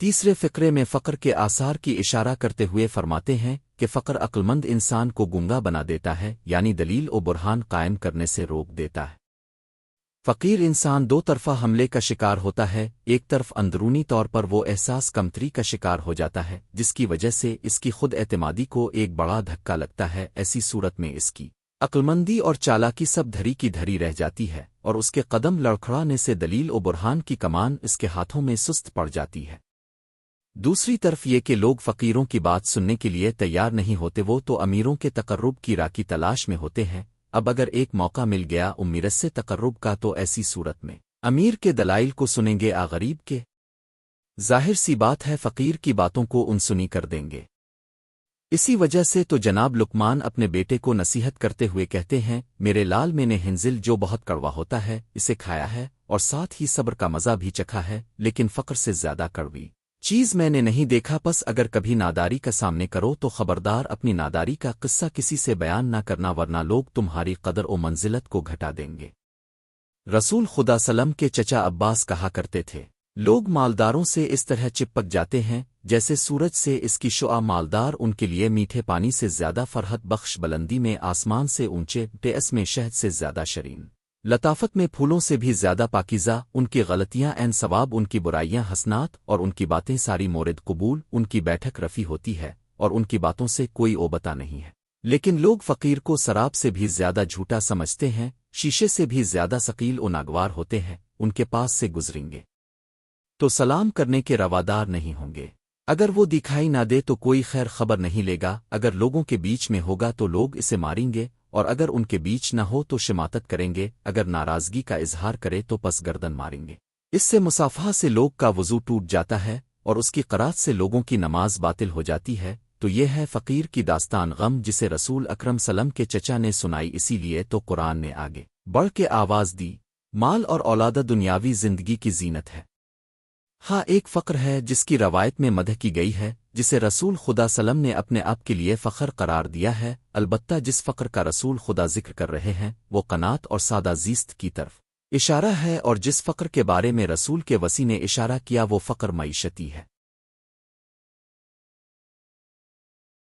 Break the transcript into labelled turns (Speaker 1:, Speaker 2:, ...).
Speaker 1: تیسرے فقرے میں فقر کے آثار کی اشارہ کرتے ہوئے فرماتے ہیں کہ فقر عقلمند انسان کو گنگا بنا دیتا ہے، یعنی دلیل و برہان قائم کرنے سے روک دیتا ہے۔ فقیر انسان دو طرفہ حملے کا شکار ہوتا ہے، ایک طرف اندرونی طور پر وہ احساس کمتری کا شکار ہو جاتا ہے جس کی وجہ سے اس کی خود اعتمادی کو ایک بڑا دھکا لگتا ہے۔ ایسی صورت میں اس کی عقلمندی اور چالاکی سب دھری کی دھری رہ جاتی ہے اور اس کے قدم لڑکھڑانے سے دلیل و برہان کی کمان اس کے ہاتھوں میں سست پڑ جاتی ہے۔ دوسری طرف یہ کہ لوگ فقیروں کی بات سننے کے لیے تیار نہیں ہوتے، وہ تو امیروں کے تقرب کی راہ کی تلاش میں ہوتے ہیں۔ اب اگر ایک موقع مل گیا امیرت سے تقرب کا تو ایسی صورت میں امیر کے دلائل کو سنیں گے غریب کے؟ ظاہر سی بات ہے فقیر کی باتوں کو ان سنی کر دیں گے۔ اسی وجہ سے تو جناب لقمان اپنے بیٹے کو نصیحت کرتے ہوئے کہتے ہیں، میرے لال میں نے ہنزل جو بہت کڑوا ہوتا ہے اسے کھایا ہے اور ساتھ ہی صبر کا مزہ بھی چکھا ہے، لیکن فقر سے زیادہ کڑوی چیز میں نے نہیں دیکھا۔ پس اگر کبھی ناداری کا سامنے کرو تو خبردار اپنی ناداری کا قصہ کسی سے بیان نہ کرنا، ورنہ لوگ تمہاری قدر و منزلت کو گھٹا دیں گے۔ رسول خدا سلم کے چچا عباس کہا کرتے تھے، لوگ مالداروں سے اس طرح چپک جاتے ہیں جیسے سورج سے اس کی شعاع، مالدار ان کے لیے میٹھے پانی سے زیادہ فرحت بخش، بلندی میں آسمان سے اونچے، ٹیس میں شہد سے زیادہ شرین، لطافت میں پھولوں سے بھی زیادہ پاکیزہ، ان کی غلطیاں عین ثواب، ان کی برائیاں حسنات، اور ان کی باتیں ساری مورد قبول، ان کی بیٹھک رفیع ہوتی ہے اور ان کی باتوں سے کوئی اوبتا نہیں ہے۔ لیکن لوگ فقیر کو سراب سے بھی زیادہ جھوٹا سمجھتے ہیں، شیشے سے بھی زیادہ ثقیل و ناگوار ہوتے ہیں، ان کے پاس سے گزریں گے تو سلام کرنے کے روادار نہیں ہوں گے، اگر وہ دکھائی نہ دے تو کوئی خیر خبر نہیں لے گا، اگر لوگوں کے بیچ میں ہوگا تو لوگ اسے ماریں گے، اور اگر ان کے بیچ نہ ہو تو شماتت کریں گے، اگر ناراضگی کا اظہار کرے تو پس گردن ماریں گے۔ اس سے مصافحہ سے لوگ کا وضو ٹوٹ جاتا ہے اور اس کی قرات سے لوگوں کی نماز باطل ہو جاتی ہے۔ تو یہ ہے فقیر کی داستان غم جسے رسول اکرم سلم کے چچا نے سنائی، اسی لیے تو قرآن نے آگے بڑھ کے آواز دی، مال اور اولاد دنیاوی زندگی کی زینت ہے۔ ہاں ایک فقر ہے جس کی روایت میں مدح کی گئی ہے، جسے رسول خدا سلم نے اپنے آپ کے لیے فخر قرار دیا ہے، البتہ جس فقر کا رسول خدا ذکر کر رہے ہیں وہ قناعت اور سادہ زیست کی طرف اشارہ ہے، اور جس فقر کے بارے میں رسول کے وسیع نے اشارہ کیا وہ فقر معیشتی ہے۔